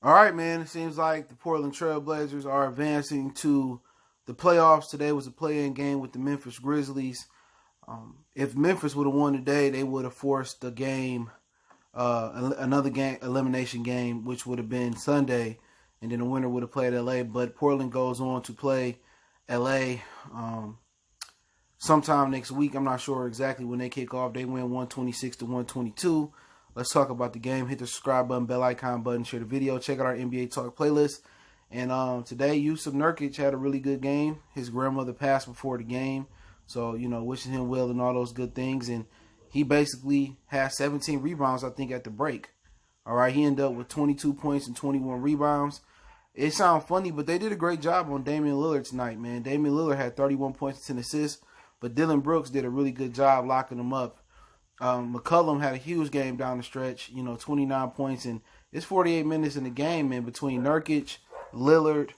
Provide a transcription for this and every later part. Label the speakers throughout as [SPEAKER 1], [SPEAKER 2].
[SPEAKER 1] All right, man. It seems like the Portland Trailblazers are advancing to the playoffs. Today was a play-in game with the Memphis Grizzlies. If Memphis would have won today, they would have forced the game, another game, elimination game, which would have been Sunday, and then the winner would have played LA. But Portland goes on to play LA sometime next week. I'm not sure exactly when they kick off. They win 126 to 122. Let's talk about the game. Hit the subscribe button, bell icon button, share the video. Check out our NBA Talk playlist. And today, Yusuf Nurkic had a really good game. His grandmother passed before the game. So, wishing him well and all those good things. And he basically had 17 rebounds, I think, at the break. All right, he ended up with 22 points and 21 rebounds. It sounds funny, but they did a great job on Damian Lillard tonight, man. Damian Lillard had 31 points and 10 assists, but Dylan Brooks did a really good job locking him up. McCollum had a huge game down the stretch, 29 points, and it's 48 minutes in the game, man, between Nurkic, Lillard,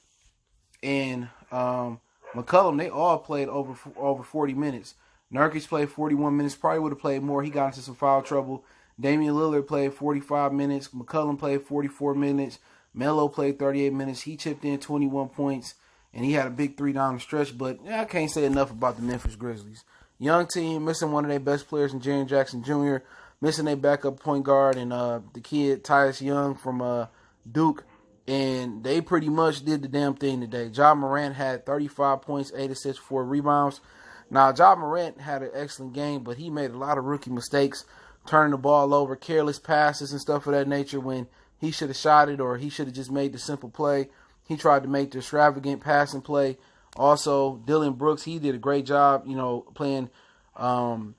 [SPEAKER 1] and McCollum. They all played over 40 minutes. Nurkic played 41 minutes, probably would have played more. He got into some foul trouble. Damian Lillard played 45 minutes. McCollum played 44 minutes. Melo played 38 minutes. He chipped in 21 points, and he had a big three down the stretch. But I can't say enough about the Memphis Grizzlies. Young team, missing one of their best players in Jaren Jackson Jr., missing their backup point guard and the kid Tyus Young from Duke, and they pretty much did the damn thing today. Ja Morant had 35 points, 8 assists, 4 rebounds. Now, Ja Morant had an excellent game, but he made a lot of rookie mistakes, turning the ball over, careless passes and stuff of that nature when he should have shot it or he should have just made the simple play. He tried to make the extravagant passing play. Also, Dylan Brooks, he did a great job, playing Damian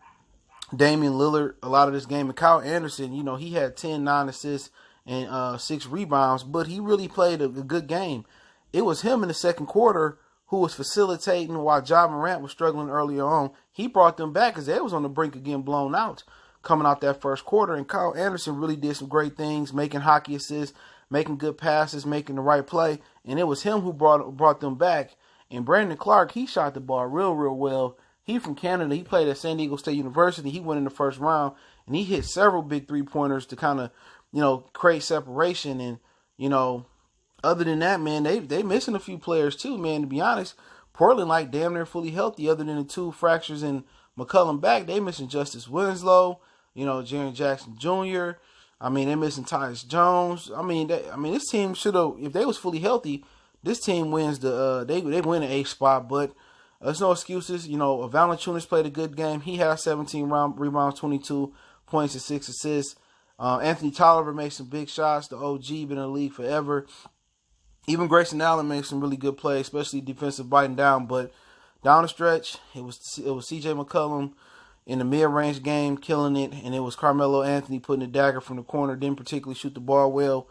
[SPEAKER 1] Lillard a lot of this game. And Kyle Anderson, he had 10, 9 assists and 6 rebounds, but he really played a good game. It was him in the second quarter who was facilitating while Ja Morant was struggling earlier on. He brought them back because they was on the brink of getting blown out coming out that first quarter. And Kyle Anderson really did some great things, making hockey assists, making good passes, making the right play. And it was him who brought them back. And Brandon Clark, he shot the ball real well. He from Canada. He played at San Diego State University. He went in the first round, and he hit several big three-pointers to kind of, create separation. And, other than that, man, they missing a few players too, man. To be honest, Portland like damn near fully healthy other than the 2 fractures in McCollum back. They missing Justice Winslow, Jaren Jackson Jr. I mean, they missing Tyus Jones. This team should have, if they was fully healthy, this team wins they win the 8th spot, but there's no excuses. Valanciunas played a good game. He had 17 rebounds, 22 points, and 6 assists. Anthony Tolliver made some big shots. The OG been in the league forever. Even Grayson Allen made some really good plays, especially defensive biting down. But down the stretch, it was C.J. McCollum in the mid-range game killing it, and it was Carmelo Anthony putting a dagger from the corner. Didn't particularly shoot the ball well.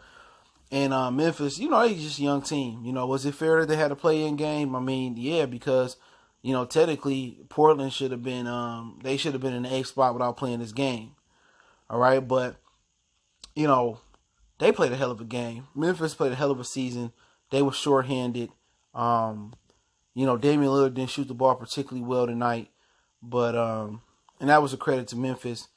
[SPEAKER 1] And Memphis, they just a young team. Was it fair that they had a play-in game? I mean, yeah, because, technically Portland should have been, they should have been in the 8th spot without playing this game. All right, but, they played a hell of a game. Memphis played a hell of a season. They were shorthanded. Damian Lillard didn't shoot the ball particularly well tonight, but, and that was a credit to Memphis.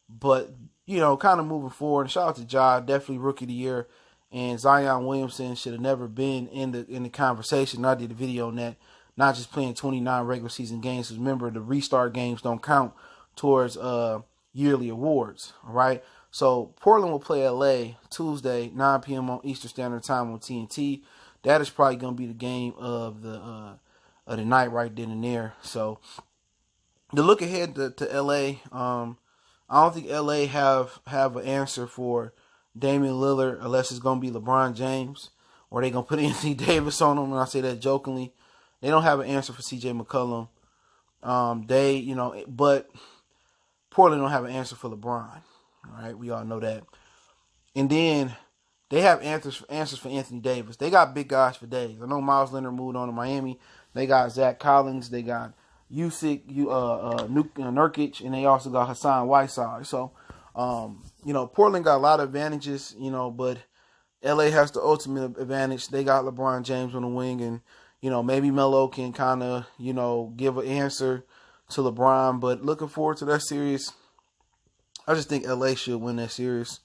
[SPEAKER 1] But, kind of moving forward, and shout out to Ja, definitely Rookie of the Year. And Zion Williamson should have never been in the conversation. I did a video on that. Not just playing 29 regular season games. Because remember, the restart games don't count towards yearly awards. All right. So Portland will play LA Tuesday, 9 p.m. on Eastern Standard Time on TNT. That is probably going to be the game of the night right then and there. So the look ahead to LA. I don't think LA have an answer for Damian Lillard, unless it's going to be LeBron James, or they're going to put Anthony Davis on him, and I say that jokingly. They don't have an answer for C.J. McCollum. But Portland don't have an answer for LeBron. All right, we all know that. And then they have answers for Anthony Davis. They got big guys for days. I know Miles Leonard moved on to Miami. They got Zach Collins. They got Yusuf Nurkic, and they also got Hassan Whiteside. So, Portland got a lot of advantages, but LA has the ultimate advantage. They got LeBron James on the wing, and, maybe Melo can kind of, give an answer to LeBron. But looking forward to that series. I just think LA should win that series.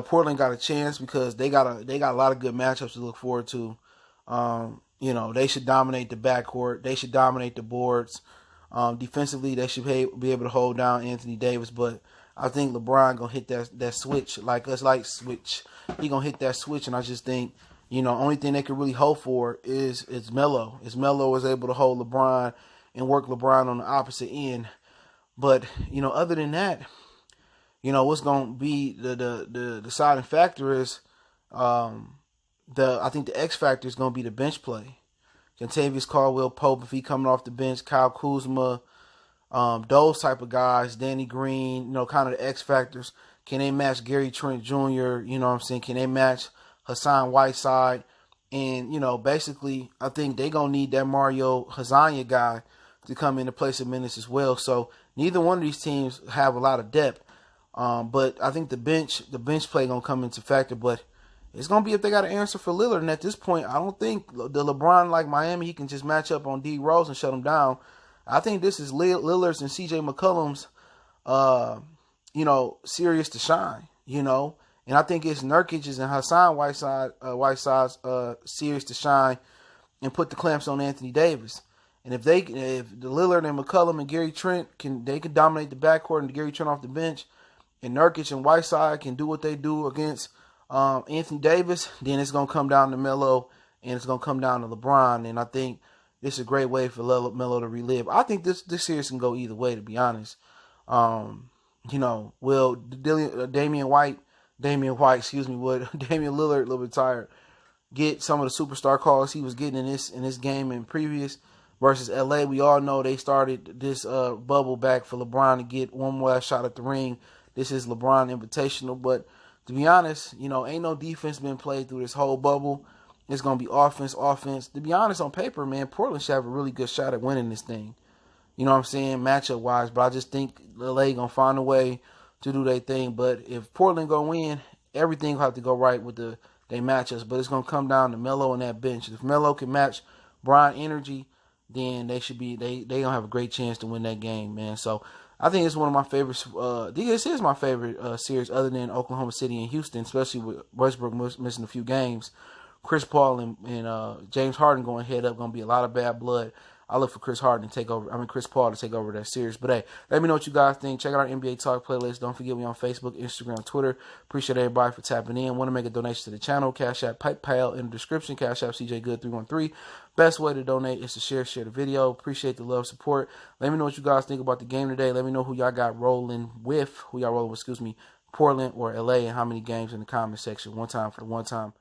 [SPEAKER 1] Portland got a chance because they got a lot of good matchups to look forward to. They should dominate the backcourt. They should dominate the boards. Defensively, they should be able to hold down Anthony Davis. But I think LeBron gonna hit that switch switch. He gonna hit that switch, and I just think only thing they can really hope for is Melo. Is Melo is able to hold LeBron and work LeBron on the opposite end. But other than that, what's gonna be the deciding factor is I think the X factor is gonna be the bench play. Kentavious Caldwell-Pope, if he coming off the bench, Kyle Kuzma, those type of guys, Danny Green, kind of the X factors. Can they match Gary Trent Jr.? You know what I'm saying? Can they match Hassan Whiteside? And, basically, I think they going to need that Mario Hezonja guy to come in to play some minutes as well. So neither one of these teams have a lot of depth. But I think the bench play going to come into factor. But it's going to be if they got an answer for Lillard. And at this point, I don't think the LeBron like Miami, he can just match up on D Rose and shut him down. I think this is Lillard's and CJ McCollum's, series to shine, And I think it's Nurkic's and Hassan Whiteside's series to shine and put the clamps on Anthony Davis. And if the Lillard and McCollum and Gary Trent can dominate the backcourt and Gary Trent off the bench, and Nurkic and Whiteside can do what they do against Anthony Davis, then it's gonna come down to Melo and it's gonna come down to LeBron. And I think this is a great way for Melo to relive. I think this series can go either way, to be honest. Will Damian Lillard, a little bit tired, get some of the superstar calls he was getting in this game and previous versus LA? We all know they started this bubble back for LeBron to get one more last shot at the ring. This is LeBron Invitational, but to be honest, ain't no defense been played through this whole bubble. It's going to be offense. To be honest, on paper, man, Portland should have a really good shot at winning this thing. You know what I'm saying? Matchup-wise. But I just think LA going to find a way to do their thing. But if Portland going to win, everything will have to go right with their matchups. But it's going to come down to Melo and that bench. If Melo can match Bron energy, then they going to have a great chance to win that game, man. So I think it's one of my favorites. This is my favorite series other than Oklahoma City and Houston, especially with Westbrook missing a few games. Chris Paul and James Harden going head up, going to be a lot of bad blood. I look for Chris Paul to take over that series. But hey, let me know what you guys think. Check out our NBA Talk playlist. Don't forget me on Facebook, Instagram, Twitter. Appreciate everybody for tapping in. Want to make a donation to the channel? Cash App, PayPal in the description. Cash App, CJ Good 313. Best way to donate is to share the video. Appreciate the love, support. Let me know what you guys think about the game today. Let me know who y'all got rolling with. Portland or LA, and how many games in the comment section. One time for the one time.